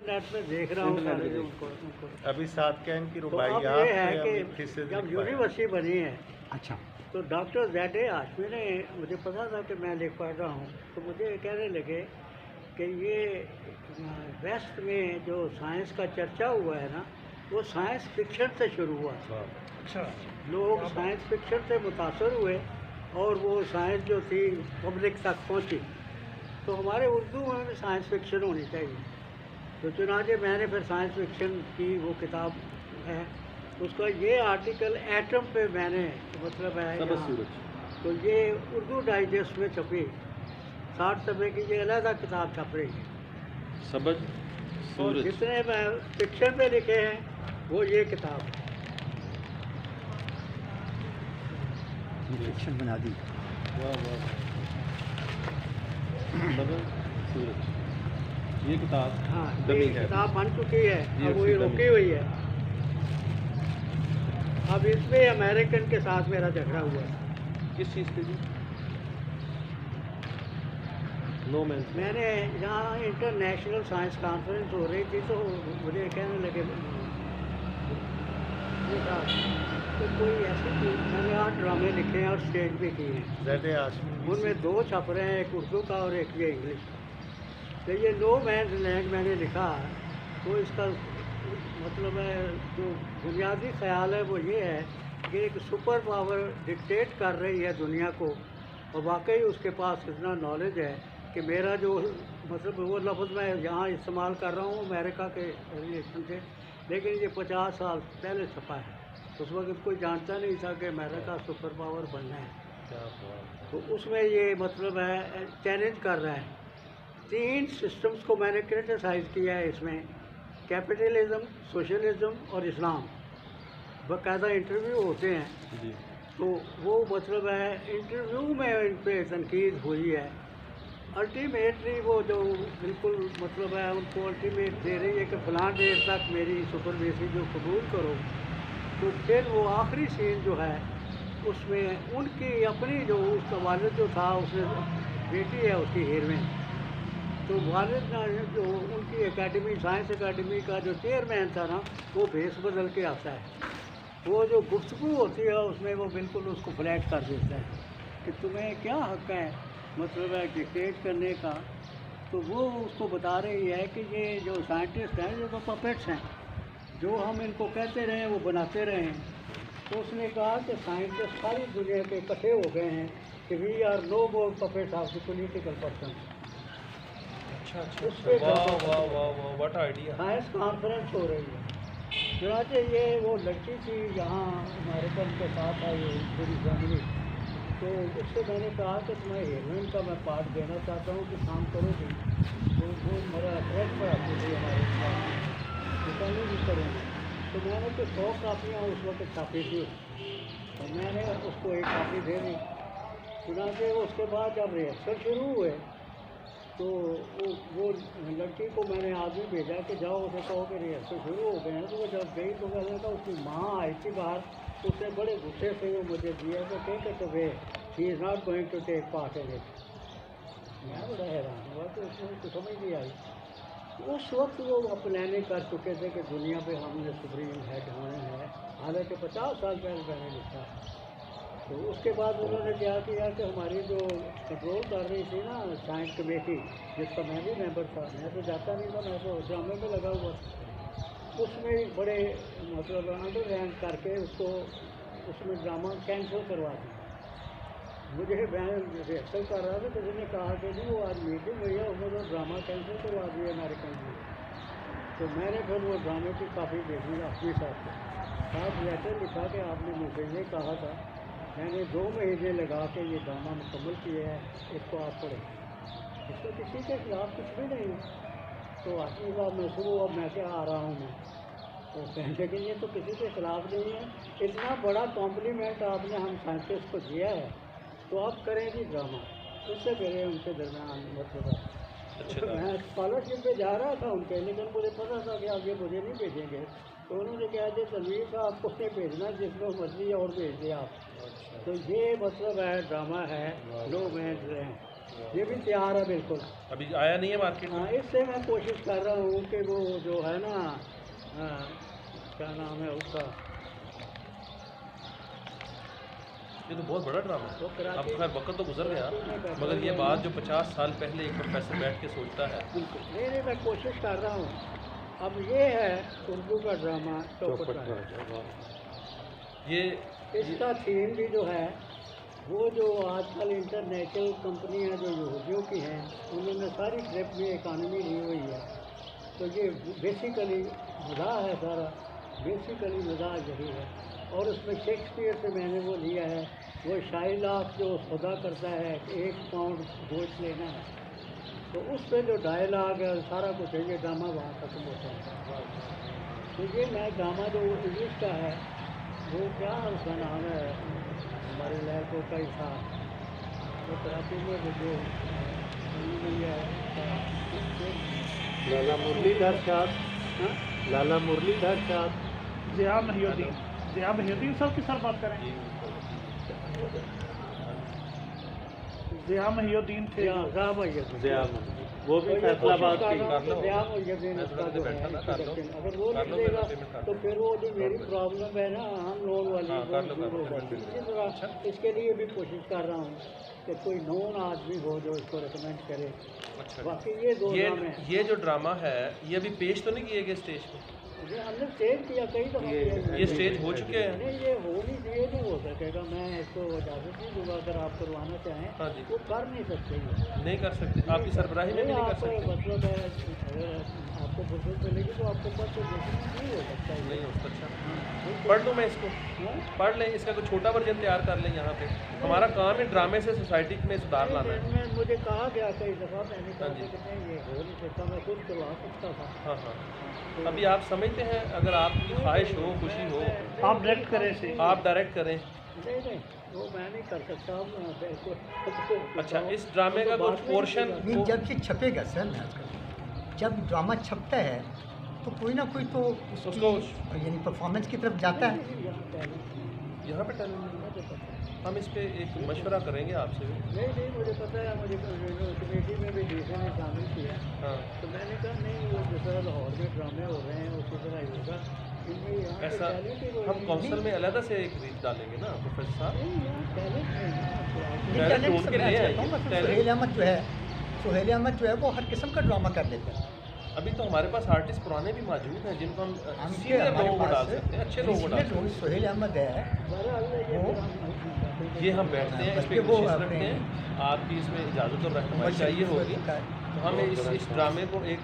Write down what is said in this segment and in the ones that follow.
Net में देख रहा हूँ सारे जो उनको अभी साथ क्या इनकी तो रुबाई अब आप ये है या कि फिर से जब लिख यूनिवर्सिटी बनी है अच्छा तो डॉक्टर ज़ैड हाशमी ने, मुझे पता था कि मैं लिख पढ़ रहा हूँ, तो मुझे कहने लगे कि ये वेस्ट में जो साइंस का चर्चा हुआ है ना, वो साइंस फिक्शन से शुरू हुआ। अच्छा लोग साइंस फिक्शन से मुतासर हुए और वो साइंस जो थी पब्लिक तक पहुँची। तो हमारे उर्दू में भी साइंस फिक्शन होनी चाहिए। तो चुनांचे मैंने फिर साइंस फिक्शन की वो किताब है, उसका ये आर्टिकल एटम पे मैंने मतलब है यहाँ, तो ये उर्दू डाइजेस्ट में छपी 60 सफ़े की, ये अलहदा किताब छप रही है। सबज और जितने मैं फिक्शन पे लिखे हैं वो ये किताब है। फिक्शन बना दी। वाह वाह सबज सूरज ये किताब हाँ, डमी ये है। किताब बन चुकी है, ये अब वो ये डमी। रुकी हुई है। अब इसमें अमेरिकन के साथ मेरा झगड़ा हुआ है। किस चीज़ पे जी? No man. मैंने यहाँ इंटरनेशनल साइंस कॉन्फ्रेंस हो रही थी, तो मुझे कहने लगे तो कोई ऐसी चीज़, मैंने 8 ड्रामे लिखे हैं और स्टेज भी किए हैं। ज़ैड हाशमी उनमें 2 छप रहे हैं, एक उर्दू का और एक ये इंग्लिश का। तो ये नो मैन्स लैंड मैंने लिखा, तो इसका मतलब है जो बुनियादी ख्याल है वो ये है कि एक सुपर पावर डिक्टेट कर रही है दुनिया को, और वाकई उसके पास इतना नॉलेज है कि मेरा जो मतलब वो लफ्ज़ मैं यहाँ इस्तेमाल कर रहा हूँ अमेरिका के रिलेशन से, लेकिन ये 50 साल पहले छपा है। उस वक्त कोई जानता नहीं था कि अमेरिका सुपर पावर बनना है। क्या बात। तो उसमें ये मतलब है चैलेंज कर रहा है। 3 सिस्टम्स को मैंने क्रिटिसाइज़ किया है इसमें, कैपिटलिज्म, सोशलिज्म और इस्लाम। बाकायदा इंटरव्यू होते हैं जी तो वो मतलब है इंटरव्यू में इन पर तनकीद हुई है। अल्टीमेटली वो जो बिल्कुल मतलब है उनको अल्टीमेट दे रही है कि फ़लाँ डेट तक मेरी सुपरमेसी जो कबूल करो। तो फिर वो आखिरी सीन जो है उसमें उनकी अपनी जो उसका वालिद जो था, उसने बेटी है उसकी हीरोइन, तो वालिद ना जो उनकी एकेडमी, साइंस एकेडमी का जो चेयरमैन था ना, वो भेस बदल के आता है। वो जो गुफ्तगू होती है उसमें वो बिल्कुल उसको फ्लैट कर देता है कि तुम्हें क्या हक़ है मतलब है डिक्टेट करने का। तो वो उसको बता रही है कि ये जो साइंटिस्ट हैं ये तो पपेट्स हैं, जो हम इनको कहते रहे वो बनाते रहे हैं। तो उसने कहा कि साइंटिस्ट सारी दुनिया के इकट्ठे हो गए हैं कि we are no more puppets of the political person. अच्छा उस पे वाह वाह वाह वाह व्हाट आइडिया। साइंस कॉन्फ्रेंस हो रही है। चुनांचे ये वो लड़की थी यहाँ अमेरिकन के साथ आई ये पूरी फैमिली, तो उससे मैंने कहा कि तुम्हें हीरोइन का मैं पार्ट देना चाहता हूँ कि काम करोगी। तो वो मेरा अप्रोच पर आती थी हमारे साथ, दुकानें भी करेंगे। तो मैंने तो 100 कापियाँ उस वक्त छापी थी और मैंने उसको एक कापी दे दी। चुनांचे उसके बाद जब रिहर्सल शुरू हुए तो वो लड़की को मैंने आदमी भेजा कि जाओ उसे कहो कि रिहर्सल शुरू हो गए हैं। तो वो जब गई तो मैंने कहा उसकी माँ आई थी बाहर, उसने बड़े गुस्से से वो मुझे दिया तो कह के वे she is not going to take part in it. मैं बड़ा हैरान हुआ, तो उसमें कुछ समझ नहीं आई। उस वक्त वो प्लानिंग कर चुके थे कि दुनिया पे हमने सुप्रीम हेड होना है, हालांकि 50 साल पहले मैंने लिखा। तो उसके बाद उन्होंने क्या किया कि हमारी जो कंट्रोल कर रही थी ना साइंस कमेटी, जिसका मैं भी मेंबर था, मैं तो जाता नहीं था, मैं तो ड्रामे में लगा हुआ था, उसमें बड़े मतलब अंडर रैंक करके उसको उसमें ड्रामा कैंसिल करवा दिया। मुझे मैं रिहर्सल कर रहा था तो उसने कहा कि जी वो आज मीटिंग हुई है, उसने तो ड्रामा कैंसिल करवा दिया अमेरिकन में। तो मैंने फिर वो ड्रामे की काफ़ी देखी अपने साथ लेटर लिखा कि आपने मुझे ये कहा था, मैंने 2 महीने लगा के ये ड्रामा मुकम्मल किया है, इसको आप पढ़ें। इसमें किसी के खिलाफ कुछ भी नहीं। तो आखिरी बार मैं शुरू, अब मैं क्या आ रहा हूँ मैं, तो कहने लगे ये तो किसी के खिलाफ नहीं है, इतना बड़ा कॉम्प्लीमेंट आपने हम साइंटिस्ट को दिया है तो आप करेंगी ड्रामा। उससे मेरे उनके दरमियान मतलब अच्छा मैं स्कॉलरशिप पे जा रहा था उनके, लेकिन मुझे पता था कि आप ये मुझे नहीं भेजेंगे। तो उन्होंने कहा कि तनवीर साहब आपको नहीं भेजना, जिसको मर्जी और भेज दिया आप। तो ये मतलब है ड्रामा है नो मैन्स लैंड। ये भी तैयार है बिल्कुल। अभी आया नहीं है मार्केट में? हाँ, इससे मैं कोशिश कर रहा हूँ कि वो जो है ना, क्या नाम है उसका, ये तो बहुत बड़ा ड्रामा है। वो अब कराची, खैर वक्त तो गुजर गया, कराची में मगर ये बात जो 50 साल पहले एक प्रोफेसर बैठ के सोचता है। बिल्कुल नहीं, मैं कोशिश कर रहा हूँ। अब ये है उर्दू का ड्रामा चौपट राजा। ये इसका थीम भी जो है वो जो आजकल इंटरनेशनल कंपनियां जो यहूदियों की हैं, उन्होंने सारी ट्रिप में इकानमी ली हुई है। तो ये बेसिकली मज़ाक है, सारा बेसिकली मज़ाक यही है। और उसमें शेक्सपियर से मैंने वो लिया है, वो शाइलाख जो सौदा करता है 1 पाउंड गोश्त लेना है, तो उस पर जो डायलॉग है सारा कुछ है, ये ड्रामा वहाँ खत्म होता है। तो ये मैं ड्रामा जो इंग्लिश का है, वो क्या उसका नाम है, हमारे लहरकों का ही था, वो कराची में जो लाला मुरलीधर शाह, हाँ? लाला मुरलीधर शाह, ज़िया महिउद्दीन, ज़िया महिउद्दीन साहब की सर बात करें। ज़िया महिउद्दीन थे। ज़िया वो भी फैसलाबाद की। अगर वो नहीं देगा तो फिर वो जो मेरी प्रॉब्लम है ना, हम लोन वाली, वो दूर हो जाती है। इसी तरह इसके लिए भी कोशिश कर रहा हूँ कि कोई नोन आदमी हो जो इसको रिकमेंड करे। बाकी ये दो नाम हैं। ये जो ड्रामा है ये अभी पेश तो नहीं किए गए स्टेज पे? ये हमने स्टेज किया कई दफ़ा। ये स्टेज हो चुके हैं? नहीं, ये हो नहीं, ये नहीं हो सकेगा। मैं इसको इजाज़त नहीं दूँगा। अगर आप करवाना चाहें हाँ जी। वो कर नहीं सकते ये। नहीं कर सकते, आपकी सरबराही में भी नहीं कर आपको सकते? मतलब है, अगर आपको फुर्सत मिलेगी तो आपको पढ़ के देखना नहीं हो सकता है। नहीं हो सकता। अच्छा, हाँ, पढ़ लूँ मैं इसको? हाँ? पढ़ लें, इसका कोई छोटा वर्जन तैयार कर लें यहाँ पे। हमारा काम है ड्रामे से सोसाइटी में सुधार लाना है। मैं मुझे कहा गया कई दफ़ा, मैंने कहा हाँ जी। कि नहीं, ये हो नहीं सकता, मैं खुद करवा सकता था। हाँ हाँ। अभी आप समझते हैं अगर आपकी ख्वाहिश हो, खुशी हो, आप डायरेक्ट करें इसे। आप डायरेक्ट करें। नहीं नहीं, वो मैं नहीं कर सकता हूँ। अच्छा, इस ड्रामे का कुछ पोर्शन नहीं, जब ये छपेगा सर, मैं आपको जब ड्रामा छपता है तो कोई ना कोई तो उसकी उसको- यानी परफॉर्मेंस की तरफ जाता है। यहाँ पे टैलेंट, हम इस पे एक मशवरा करेंगे आपसे भी। नहीं, मुझे पता है, मुझे कमेटी में भी डीसी ने शामिल किया। हाँ, तो मैंने कहा नहीं, वो जिस तरह लाहौर में ड्रामे हो रहे हैं उसी तरह ही होगा। इनमें यहाँ पे ऐसा टैलेंट ही कोई हम नहीं। काउंसिल में अलग से एक रीत डालेंगे ना प्रोफेसर साहब। नहीं, यहाँ टैलेंट नहीं है। ये टैलेंट टैलेंट ढूंढ सब के मैं ले चाहता हूँ, आएंगे, मतलब टैलेंट। सुहेल अहमद जो है वो हर किस्म का ड्रामा कर लेता है। अभी तो हमारे पास आर्टिस्ट पुराने भी मौजूद हैं जिनको हम हम सीनियर लोगों को डाल सकते हैं, अच्छे लोगों को डाल सकते सुहेल अहमद है हैं। ये हम बैठते हैं, इस पे बल्कि वो कोशिश अपने- रखते हैं, आपकी इसमें इजाज़त और रहनुमाई चाहिए होगी। तो हमें इस ड्रामे को एक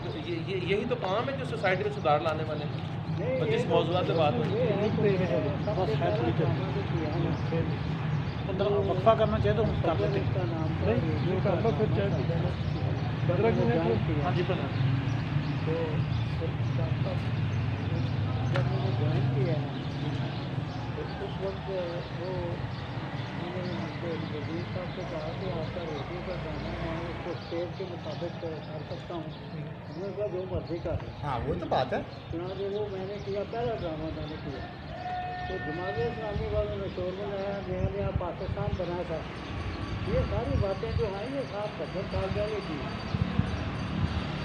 यही तो काम है जो सोसाइटी में सुधार लाने वाले हैं। और जिस मौजूद पे बात हो रही वक्फा करना चाहिए तो हम कर लेते हैं। हाँ जी प्रधान। तो जब मैंने ज्वाइन किया तो उस वक्त वो मैंने वजीर साहब से कहा कि आपका रेडियो का गाना है, मैं उसको स्टेज के मुताबिक कर सकता हूँ। उन्होंने कहा जो मर्जी कर। हाँ, वो तो बात है। चुनाचे वो मैंने किया, पहला ड्रामा मैंने किया। तो जमात इस्लामी वालों ने शोर बनाया, नया नया पाकिस्तान बना था। ये सारी बातें जो हैं ये 7-70 साल पहले की।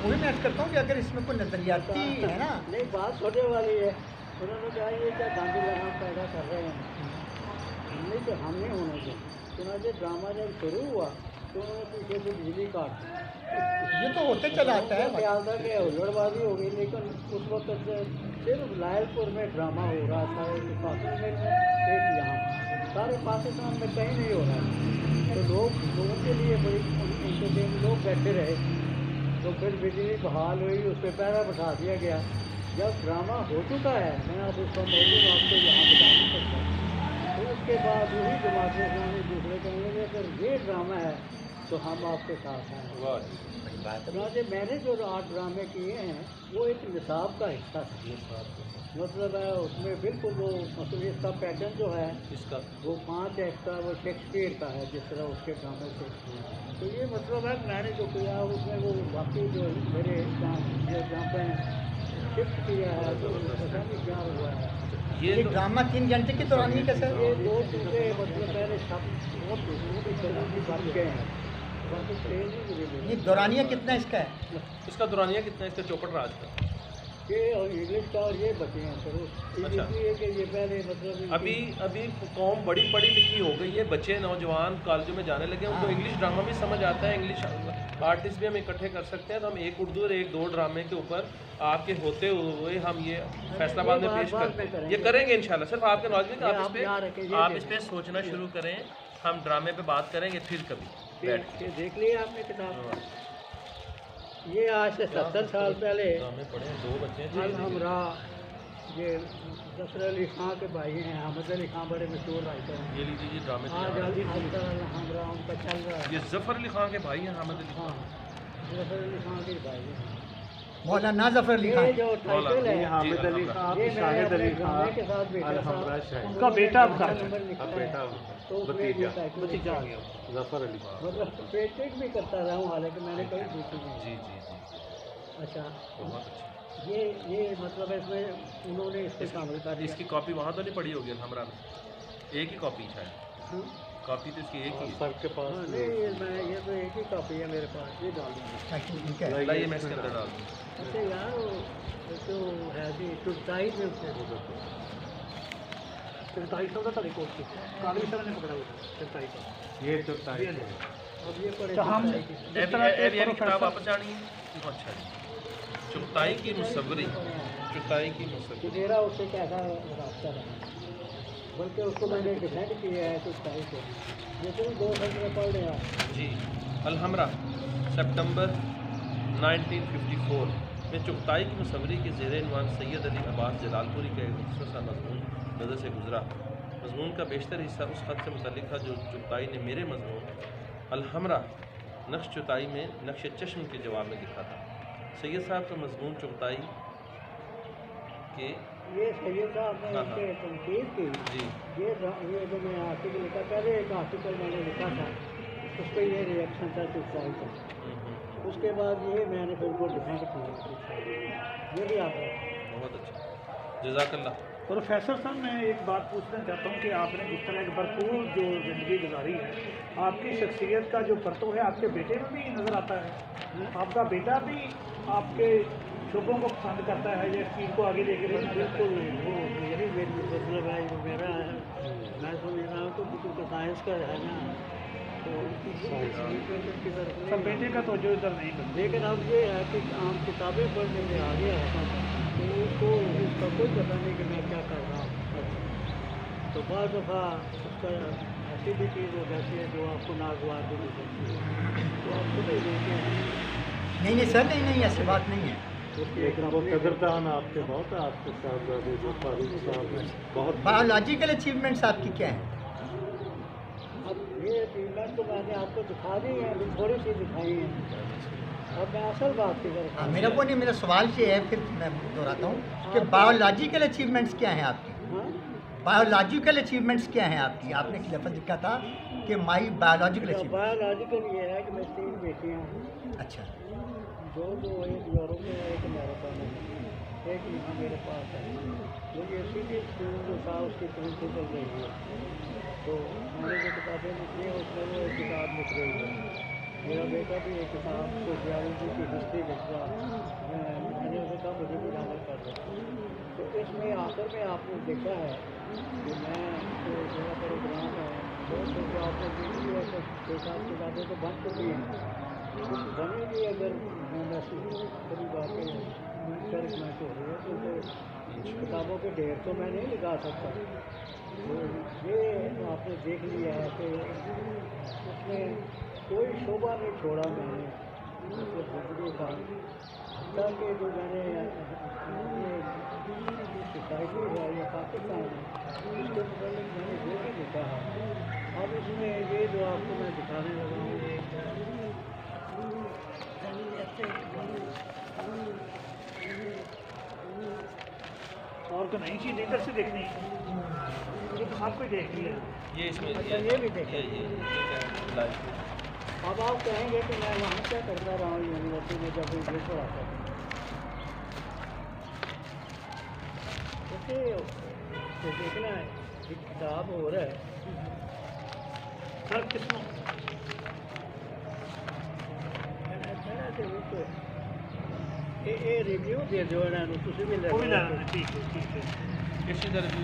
वही मैं अर्ज करता हूँ कि अगर इसमें कोई नजरियाती है ना, नहीं, बात छोटे वाली है। उन्होंने कहा ये क्या गांधी लगाम पैदा कर रहे हैं, नहीं तो हम नहीं होना चाहिए। चुनाचे ड्रामा जब शुरू हुआ तो उन्होंने पीछे से बिजली काट दी। ये तो होते चला आता है। ख्याल था कि हुल्लड़बाजी हो गई, लेकिन उस वक्त सिर्फ लायलपुर में ड्रामा हो रहा था, एक पाकिस्तान में, एक यहाँ, सारे पाकिस्तान में कहीं नहीं हो रहा था। तो लोगों के लिए बड़ी उनके लोग बैठे रहे। तो फिर बिजली बहाल हुई, उस पर पहरा बैठा दिया गया। जब ड्रामा हो चुका है, मैं अब उसका मौजूद आपको यहाँ बता नहीं सकता। तो उसके बाद वही जमात इस्लामी दूसरे कहने लगे अगर ये ड्रामा है तो हम आपके साथ हैं। वाह जी। चुनाचे मैंने जो 8 ड्रामे किए हैं वो एक निसाब का हिस्सा था। मतलब है उसमें बिल्कुल वो मतलब इसका पैटर्न जो है इसका वो 5 एक्ट का, वो शेक्सपियर का है जिस तरह उसके ड्रामे से। तो ये मतलब है मैंने जो किया उसमें वो बाकी जो मेरे जहाँ पे शिफ्ट किया है तो पता नहीं क्या हुआ है। ये ये तो ड्रामा 3 घंटे की दौरान ही कैसे ये 2 चीज़ें मतलब पहले सब बहुत दूसरों की तरह की बन गए हैं। बाकी ट्रेन ही मिलेगी। ये दौरानिया कितना इसका है? इसका दुरानिया कितना है इसका चौपट राज का? ये और इंग्लिश का और ये बचे हैं सर। अच्छा। इसलिए कि ये पहले मतलब अभी कौम बड़ी पढ़ी लिखी हो गई है, बच्चे नौजवान कॉलेजों में जाने लगे हैं, उनको इंग्लिश ड्रामा भी समझ आता है, इंग्लिश आर्टिस्ट भी हम इकट्ठे कर सकते हैं। तो हम एक उर्दू और एक 2 ड्रामे के ऊपर आपके होते हुए हम ये फैसलाबाद में पेश करते हैं। ये करेंगे इंशाल्लाह। सिर्फ आपके नॉलेज में आप इस पर सोचना शुरू करें, हम ड्रामे पे बात करेंगे फिर कभी बैठ के। देख लिया आपने किताब? ये आज से 70 साल पहले ड्रामे पढ़े हैं, 2 बच्चे हैं। हमरा ये जफर अली खां के भाई हैं, अहमद अली खां बड़े मशहूर राइटर हैं। ये लीजिए ये ड्रामे आज हमरा उनका चल रहा है। ये जफर अली खां के भाई हैं, अहमद अली हाँ, जफर अली खां के भाई हैं। मौलाना जफर अली खान। ये जो टाइटल है हामिद अली खां, ये शाहिद अली खां, के साथ अलहमरा शाहिद, उनका बेटा अब कर नंबर लिखा अब है। बेटा तो उसमें ये भतीजा टाइटल भतीजा आ गया। जफर अली। मतलब पेटेंट भी करता रहा हूँ, हालांकि मैंने कहीं पूछी नहीं। जी जी जी अच्छा, बहुत अच्छा। ये मतलब इसमें उन्होंने इस पे शामिल कर दिया। इसकी कॉपी वहाँ तो नहीं पड़ी होगी हमरा में? एक ही कॉपी शायद, हाँ, कॉपी तो इसकी एक ही है। सर के पास हाँ, नहीं ये तो एक ही कॉपी है मेरे पास, ये डाल दूँगा। ठीक है। लाइए मैं इसके अंदर डाल दूँ। अच्छा यार वो जो है जी टुटाई में उसने 4300 का तारीख कोर्स की कागजी सर ने पकड़ा हुआ 4300। ये तो टाइप है। अब ये पड़े तो हम टुटाई की। जिस तरह के किताब प्रोफेसर वापस जानी है। अच्छा जी, चुगताई की मुसव्वरी, चुगताई की कि मुसव्वरी। मेरा उससे कैसा रास्ता रहा, बल्कि उसको मैंने डिफेंड किया है टुटाई को। लेकिन 2 घंटे में पढ़ लिया। जी, अलहमरा सितंबर 1954 में चुगताई की मुसव्वरी के ज़ेर इन्वान सैयद अली अब्बास जलालपुरी का एक मुख्तसर सा मज़मून नज़र से गुजरा। मज़मून का बेशतर हिस्सा उस खत से मुतल्लिक था जो चुगताई ने मेरे मज़मून अलहमरा नक्श चुगताई में नक्श चश्म के जवाब में लिखा था। सैयद साहब का मज़मून चुगताई के ये सैयद साहब ने हाँ, इसके तनकीद की। जी ये जो मैं आर्टिकल लिखा, पहले एक आर्टिकल मैंने लिखा था, उस पर ये रिएक्शन था टुटाई का। उसके बाद ये मैंने फिर को डिफेंड किया। ये भी आप है। बहुत अच्छा, जज़ाकल्लाह। प्रोफेसर साहब मैं एक बात पूछना चाहता हूँ कि आपने जिस तरह एक भरपूर जो ज़िंदगी गुजारी है, आपकी शख्सियत का जो परतव है आपके बेटे में भी नज़र आता है। आपका बेटा भी आपके शोबों को पसंद करता है या इस चीज़ को आगे लेके बढ़ना चाहता बिल्कुल नहीं, वो यही मेरी मतलब है, वो मेरा है। मैं समझ रहा हूँ तो क्योंकि साइंस का है ना, तो की तरफ है? सब नहीं। बेटे का तो जो इधर नहीं करता। लेकिन अब ये है कि आम किताबें पढ़ने में आ गया है तो उसको इसका कोई पता नहीं कि मैं क्या कर रहा हूँ। तो बाद दफ़ा उसका ऐसी भी चीज़ हो जाती है जो आपको नागवार भी नहीं सकती है, तो आप खुद ही देखते हैं। नहीं सर, नहीं ऐसी बात नहीं है। लेकिन वो कदरदान आपके बहुत है, आपके साहबजादे जो फारूक साहब बहुत। बायोलॉजिकल अचीवमेंट्स आपकी क्या हैं? अब ये अचीवमेंट तो मैंने आपको दिखा दी है, अभी थोड़ी सी दिखाई है। अब मैं असल बात की तरफ हाँ, मेरा वो नहीं, मेरा सवाल ये है, फिर मैं दोहराता हूँ कि बायोलॉजिकल अचीवमेंट्स क्या हैं आपकी? हाँ, बायोलॉजिकल अचीवमेंट्स क्या हैं आपकी? आपने एक लफ्ज़ लिखा था कि माई बायोलॉजिकल अचीवमेंट। बायोलॉजिकल ये है कि मैं 3 बेटियाँ हूँ, अच्छा, जो एक यूरोप में है, एक अमेरिका में है, एक यहाँ मेरे पास है। मुझे सीधी स्कूल जो था उसकी प्रिंसिपल रही है, तो मैंने जो किताबें लिखी हैं उसमें वो एक किताब लिख रही है। मेरा बेटा भी एक किताब सोशियोलॉजी की हिस्ट्री लिख रहा है, मैंने उसे कहा मुझे भी शामिल कर दो। तो इसमें आखिर में आपने देखा है कि मैं तो मेरा प्रोग्राम है, जो आपने देखी है तो 6-7 किताबें तो बन चुकी हैं, कुछ बनेगी अगर मैं कभी बातें एक्सपेरिमेंट हो रही है तो किताबों के ढेर तो मैं नहीं लगा सकता। तो ये आपने देख लिया है कि उसमें कोई शोभा नहीं छोड़ा मैंने, मतलब जिंदगी का, ताकि जो मैंने सोसाइटी है या पाकिस्तान है उसके मुताबिक मैंने जो भी लिखा है। अब इसमें ये जो आपको मैं दिखाने लगा हूँ और कोई नई चीज़ इधर से देखनी है, ये तो सब कुछ देख लिया। ये इसमें अच्छा, ये भी देखें। ये क्या है लाइव। अब आप कहेंगे कि मैं वहाँ क्या करता रहा हूँ यूनिवर्सिटी में जब इंग्लिश पढ़ाता था। तो देखना है एक किताब हो रहा है सर किस्मों ਇਹ ਰਿਵਿਊ ਦੇ ਦਿਓ ਇਹਨਾਂ ਨੂੰ ਤੁਸੀਂ ਵੀ ਲੈ वो भी ਲਓ लेना है, ठीक है किसी तरह भी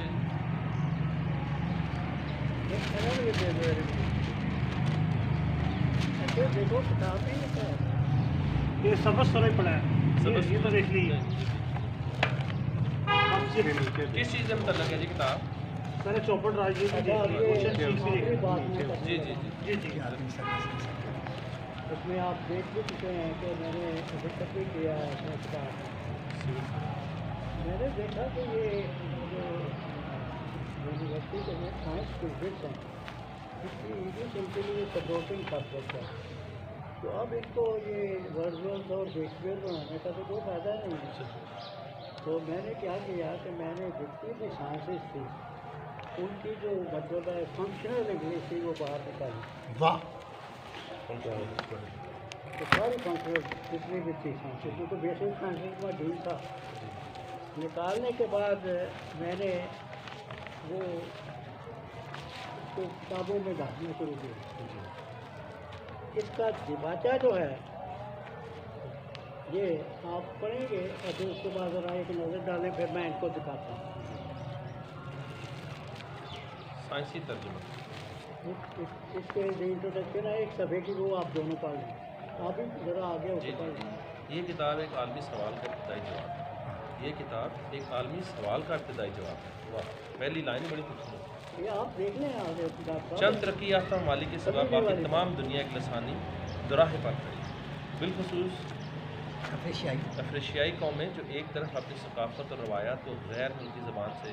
ਇਹਨਾਂ ਨੂੰ ਵੀ ਦੇ ਦਿਓ ਰਿਵਿਊ ਅੱਛਾ ਦੇਖੋ ਕਿਤਾਬ ਨਹੀਂ ਲਿਖਾ है ये सबस सर पड़ा है सबस- ये तो देख लीजिए किस चीज़ में मतलब है जी किताब? सर चौपड़ राज जी की अच्छा देख ये लीजिए क्वेश्चन शीट भी आखिरी देख बात लीजिए। मैं जी करना जी जी जी जी आर्मी सर्विस उसमें आप देख भी चुके हैं कि मैंने डिस्कस भी किया है अपने किताब मैंने देखा कि ये जो यूनिवर्सिटी के जो साइंस फिजिक्स हैं इसकी इंग्लिश इनके लिए सपोर्टिंग सब्जेक्ट है तो अब इनको ये वर्ड्सवर्थ और शेक्सपियर बनाने का तो कोई फ़ायदा नहीं है तो मैंने क्या किया कि मैंने जितनी भी साइंसेस थी उनकी जो मतलब है फंक्शनल इंग्लिश थी वो बाहर निकाली वाह तो सारी फंक्शनल जितनी भी थी साइंसेस क्योंकि बेसिक साइंसेस में ढील था निकालने के बाद मैंने वो उसको किताबों में डालना शुरू किया इसका दिबाचा जो है ये आप पढ़ेंगे और फिर उसके बाद ज़रा एक नज़र डालें फिर मैं इनको दिखाता हूँ साइंसी तर्जुमा इसके इंट्रोडक्शन है एक सफ़े की वो आप दोनों पढ़ लें आप भी ज़रा आगे जी होकर पढ़ जी लें ये किताब एक आलमी सवाल का इब्तदाई जवाब है ये किताब एक आलमी सवाल का इब्तदाई जवाब है वाह पहली लाइन ही बड़ी खूबसूरत ये आप देख लें आगे डॉक्टर चंद तरक्की याफ्ता ममालिक के सिवा बाकी तमाम दुनिया की लसानी दुराहे पर खड़ी बिलखसूस अफ्रीशियाई कौमें जो एक तरफ अपनी सकाफत और रवायात को गैर मुल्की ज़बान से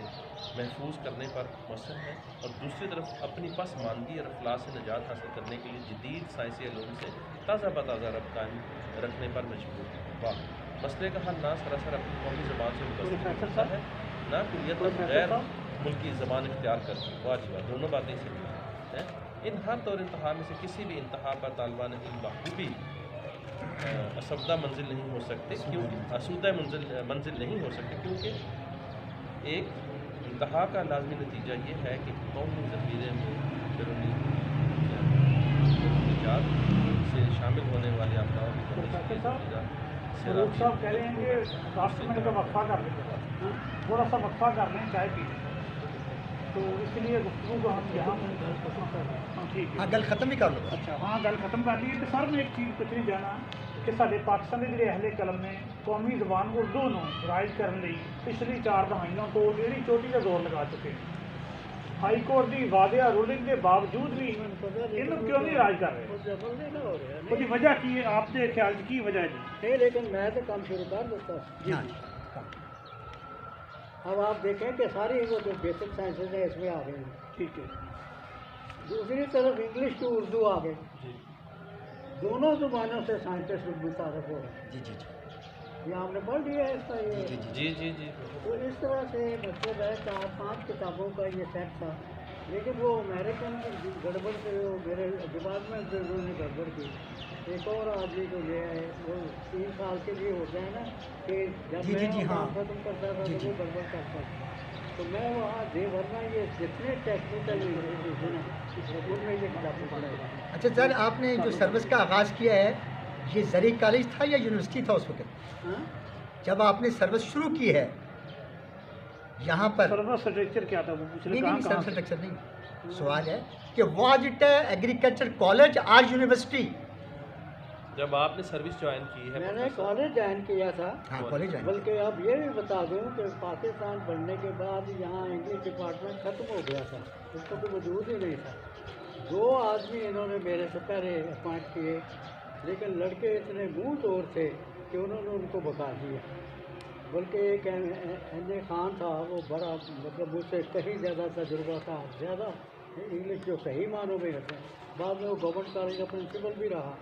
महफूज करने पर मुसर है और दूसरी तरफ अपनी पसमानगी और अफलास से निजात हासिल करने के लिए जदीद साइंसी इल्म से ताज़ा बताज़ा रब कायम रखने पर मजबूर है वाह मसले का हल ना सरासर अपनी कौमी ज़बान से मुतअस्सिर होता है ना कुलियत गैर मुल्की ज़बान इख्तियार करती वाह जी वाह दोनों बातें सही हैं इन हर तौर इंतहा में से किसी भी इंतहा पर तालिबान इन बखूबी असुदा मंजिल नहीं हो सकते क्योंकि आसूदा मंजिल नहीं हो सकते क्योंकि एक इंतहा का लाजमी नतीजा ये है कि कौमी ज़ख़ीरे में बैरूनी निजात से शामिल होने वाले आपदाओं की लोग साहब कह रहे हैं कि राष्ट्रपति का वक्फा कर लें थोड़ा सा वक्फा कर लें चाय पी तो इसलिए गुफ्तगू को हम यहाँ हाँ ठीक है हाँ गल खत्म ही कर लो अच्छा हाँ गल खत्म कर ली तो सर मैं एक चीज़ पूछनी जाना कि साढ़े पाकिस्तान के ਜਿਹੜੇ ਅਹਲੇ ਕਲਮ ਨੇ ਕੌਮੀ ਜ਼ਬਾਨ ਉਰਦੂ ਨੂੰ ਰਾਈਜ ਕਰਨ ਲਈ ਪਿਛਲੀ 4 ਦਹਾਈਆਂ ਤੋਂ ਜਿਹੜੀ ਚੋਟੀ ਦਾ ਜ਼ੋਰ ਲਗਾ ਚੁੱਕੇ ਹਾਈ ਕੋਰਟ ਦੀ ਵਾਅਦਾ ਰੂਲਿੰਗ ਦੇ ਬਾਵਜੂਦ ਵੀ ਇਹਨੂੰ ਕਿਉਂ ਨਹੀਂ ਰਾਜ ਕਰ ਰਹੇ वो जबल नहीं ना हो रहा है ਉਹਦੀ ਵਜ੍ਹਾ ਕੀ ਹੈ ਆਪ ਦੇ ਖਿਆਲ 'ਚ ਕੀ ਵਜ੍ਹਾ ਹੈ ਜੀ नहीं लेकिन मैं तो काम शुरू कर देता हाँ अब आप देखें कि सारी वो जो बेसिक साइंसेज है इसमें आ गई हैं ठीक है दूसरी तरफ इंग्लिश टू उर्दू आ गई दोनों ज़ुबानों से साइंटिस्ट मुतारफ हो रहे जी जी जी हैं ये आपने पढ़ लिया है इसका ये जी जी जी जी जी तो इस तरह से मतलब है 4-5 किताबों का ये सेट था लेकिन वो अमेरिकन की गड़बड़ से वो मेरे दिमाग में उन्होंने गड़बड़ की एक और आदमी को ले आए वो 3 साल के लिए होता है ना कि जब जी, मैं जी, हाँ। खत्म करता था जी, तो जी। वो गड़बड़ करता था तो मैं वहाँ दे वरना ये जितने टेक्निकल इंस्टीट्यूशन है उनमें ये किताबें पढ़ाई अच्छा सर आपने जो सर्विस का आगाज़ किया है ये जरी कॉलेज था या यूनिवर्सिटी था उस वक्त हाँ जब आपने सर्विस शुरू की है यहाँ पर सर्वर स्ट्रक्चर क्या था वो पिछले नहीं कहाँ नहीं कहाँ सर्विस स्ट्रक्चर नहीं सवाल है कि वाज इट एग्रीकल्चर कॉलेज आज यूनिवर्सिटी जब आपने सर्विस ज्वाइन की है मैंने प्रोफेसर, कॉलेज ज्वाइन किया था हाँ कॉलेज है बल्कि अब ये भी बता दूं कि पाकिस्तान बनने के बाद यहाँ इंग्लिश डिपार्टमेंट ख़त्म हो गया था उसका कोई वजूद ही नहीं था 2 आदमी इन्होंने मेरे से पहले अपॉइंट किए लेकिन लड़के इतने मुँह तोड़ थे कि उन्होंने उनको भगा दिया बल्कि एक एन खान था वो बड़ा मतलब मुझसे कहीं ज़्यादा तजुर्बा था ज़्यादा इंग्लिश जो सही मानों में होते हैं बाद में वो गवर्नमेंट कॉलेज का प्रिंसिपल भी रहा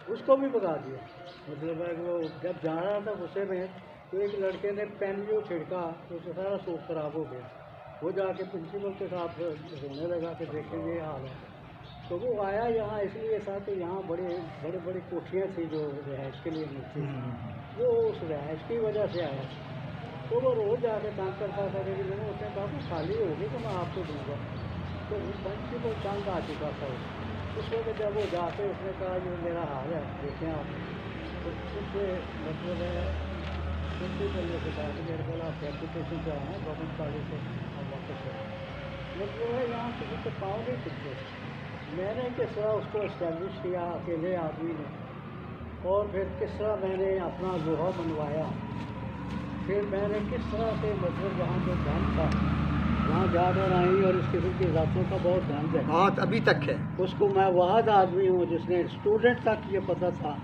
उसको भी भगा दिया मतलब है कि वो जब जा रहा था गुस्से में तो एक लड़के ने पेन जो छिड़का तो उससे सारा सूट खराब हो गया वो जाके प्रिंसिपल के साथ रोने लगा कि देखें ये हाल है तो वो आया यहाँ इसलिए था कि यहाँ बड़ी बड़ी कोठियाँ थी जो रिहाइश के लिए मिलती थी वो उस रिहाइश की वजह से आया तो वो रोज़ जाके काम करता था लेकिन मैंने उसने कहा कि खाली होगी तो मैं आपको दूँगा तो प्रिंसिपल तंग आ चुका था उस वक्त जब वो जाके उसने कहा ये मेरा हाल है देखें आप उससे मतलब है छुट्टी करने के बाद मेरे को आप एप्लीकेशन से आए हैं गवर्नमेंट कॉलेज से और वापस मतलब है यहाँ किसी के पाँव नहीं टिकते। मैंने किस तरह उसको इस्टेब्लिश किया अकेले आदमी ने, और फिर किस तरह मैंने अपना लोहा बनवाया, फिर मैंने किस तरह से मतलब वहाँ जो धन था वहाँ जाकर आई, और इस किस्म की ज़ातों का बहुत धन है। हाँ, अभी तक है। उसको मैं वाहद आदमी हूँ जिसने स्टूडेंट तक ये पता था